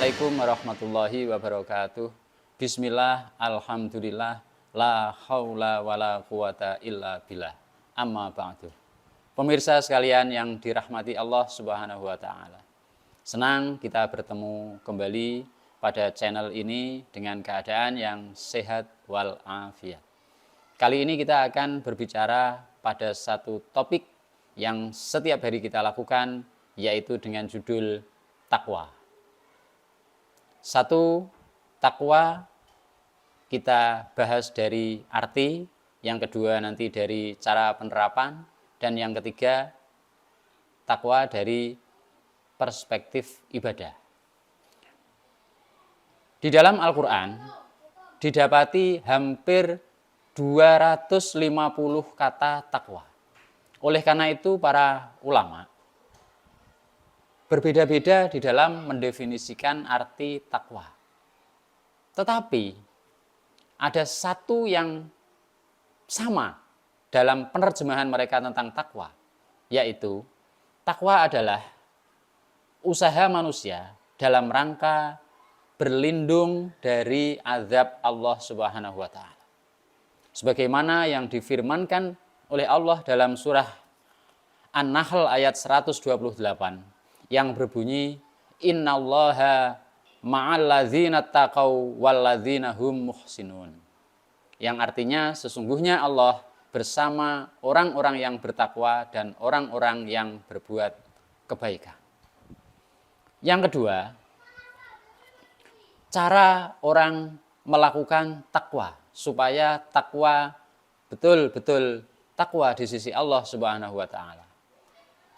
Assalamualaikum warahmatullahi wabarakatuh. Bismillah, alhamdulillah, la haula wala quwata illa billah. Amma ba'du. Pemirsa sekalian yang dirahmati Allah Subhanahu wa taala. Senang kita bertemu kembali pada channel ini dengan keadaan yang sehat wal afiat. Kali ini kita akan berbicara pada satu topik yang setiap hari kita lakukan, yaitu dengan judul takwa. Satu, takwa kita bahas dari arti, yang kedua nanti dari cara penerapan, dan yang ketiga takwa dari perspektif ibadah. Di dalam Al-Quran didapati hampir 250 kata takwa. Oleh karena itu para ulama berbeda-beda di dalam mendefinisikan arti takwa. Tetapi ada satu yang sama dalam penerjemahan mereka tentang takwa, yaitu takwa adalah usaha manusia dalam rangka berlindung dari azab Allah Subhanahu wa taala. Sebagaimana yang difirmankan oleh Allah dalam surah An-Nahl ayat 128 yang berbunyi, innallaha ma'al ladzina taqaw wal ladzina hum muhsinun. Yang artinya sesungguhnya Allah bersama orang-orang yang bertakwa dan orang-orang yang berbuat kebaikan. Yang kedua, cara orang melakukan takwa supaya takwa betul-betul takwa di sisi Allah Subhanahu wa taala.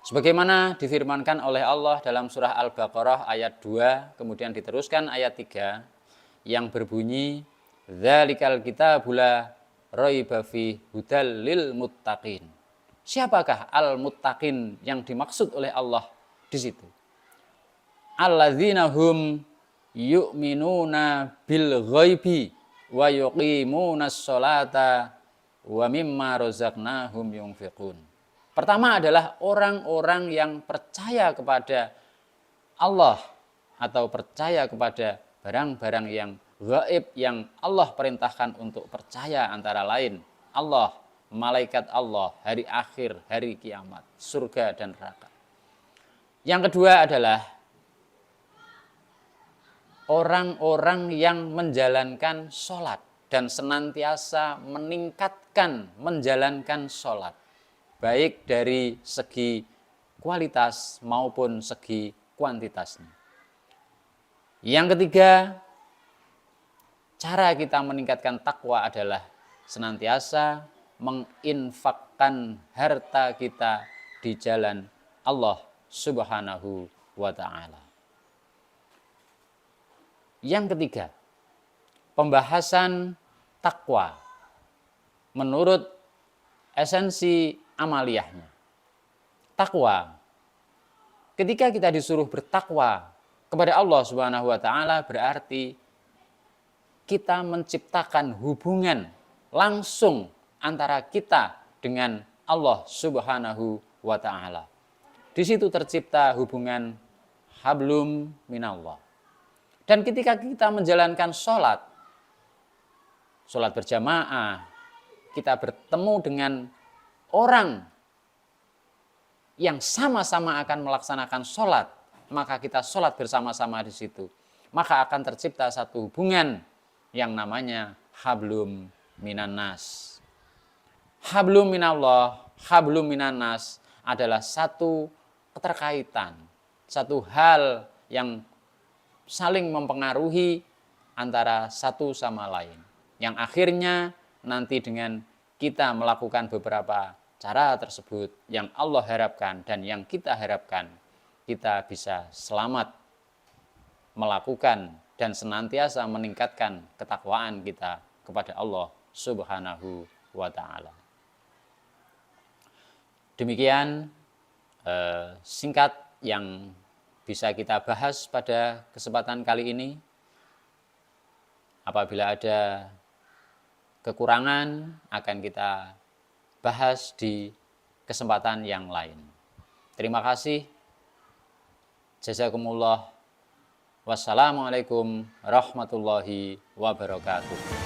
Sebagaimana difirmankan oleh Allah dalam surah Al-Baqarah ayat 2, kemudian diteruskan ayat 3 yang berbunyi, dzalikal kitabul la raiba fihi hudal lil muttaqin. Siapakah al-muttaqin yang dimaksud oleh Allah di situ? Alladzina hum yu'minuna bil ghaibi wa yuqimunas sholata wa mimma razaqnahum yunfiqun. Pertama adalah orang-orang yang percaya kepada Allah atau percaya kepada barang-barang yang gaib yang Allah perintahkan untuk percaya, antara lain Allah, malaikat Allah, hari akhir, hari kiamat, surga dan neraka. Yang kedua adalah orang-orang yang menjalankan sholat dan senantiasa meningkatkan menjalankan sholat, baik dari segi kualitas maupun segi kuantitasnya. Yang ketiga, cara kita meningkatkan takwa adalah senantiasa menginfakkan harta kita di jalan Allah Subhanahu wa ta'ala. Yang ketiga, pembahasan takwa menurut esensi amaliyahnya. Takwa, ketika kita disuruh bertakwa kepada Allah Subhanahu wa taala, berarti kita menciptakan hubungan langsung antara kita dengan Allah Subhanahu wa taala. Di situ tercipta hubungan hablum minallah. Dan ketika kita menjalankan sholat berjamaah, kita bertemu dengan orang yang sama-sama akan melaksanakan sholat, maka kita sholat bersama-sama di situ. Maka akan tercipta satu hubungan yang namanya hablum minannas. Hablum minallah, hablum minannas adalah satu keterkaitan, satu hal yang saling mempengaruhi antara satu sama lain. Yang akhirnya nanti dengan kita melakukan beberapa cara tersebut yang Allah harapkan dan yang kita harapkan, kita bisa selamat melakukan dan senantiasa meningkatkan ketakwaan kita kepada Allah Subhanahu wa ta'ala. Demikian singkat yang bisa kita bahas pada kesempatan kali ini. Apabila ada kekurangan akan kita bahas di kesempatan yang lain. Terima kasih. Jazakumullah Wassalamualaikum warahmatullahi wabarakatuh.